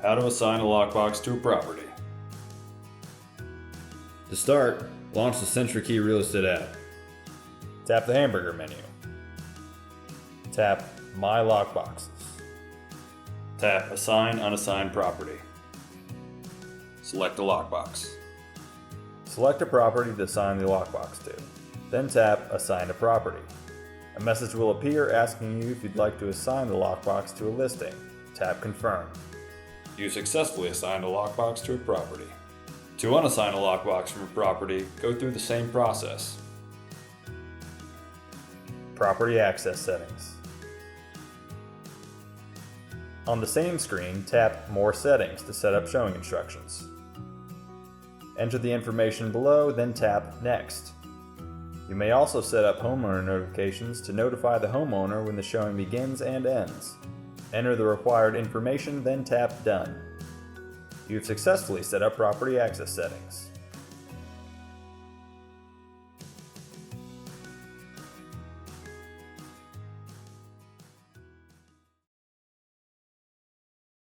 How to assign a lockbox to a property. To start, launch the SentriKey Real Estate app. Tap the hamburger menu. Tap My Lockboxes. Tap Assign Unassigned Property. Select a lockbox. Select a property to assign the lockbox to. Then tap Assign a Property. A message will appear asking you if you'd like to assign the lockbox to a listing. Tap Confirm. You successfully assigned a lockbox to a property. To unassign a lockbox from a property, go through the same process. Property Access Settings. On the same screen, tap More Settings to set up showing instructions. Enter the information below, then tap Next. You may also set up homeowner notifications to notify the homeowner when the showing begins and ends. Enter the required information, then tap Done. You've successfully set up property access settings.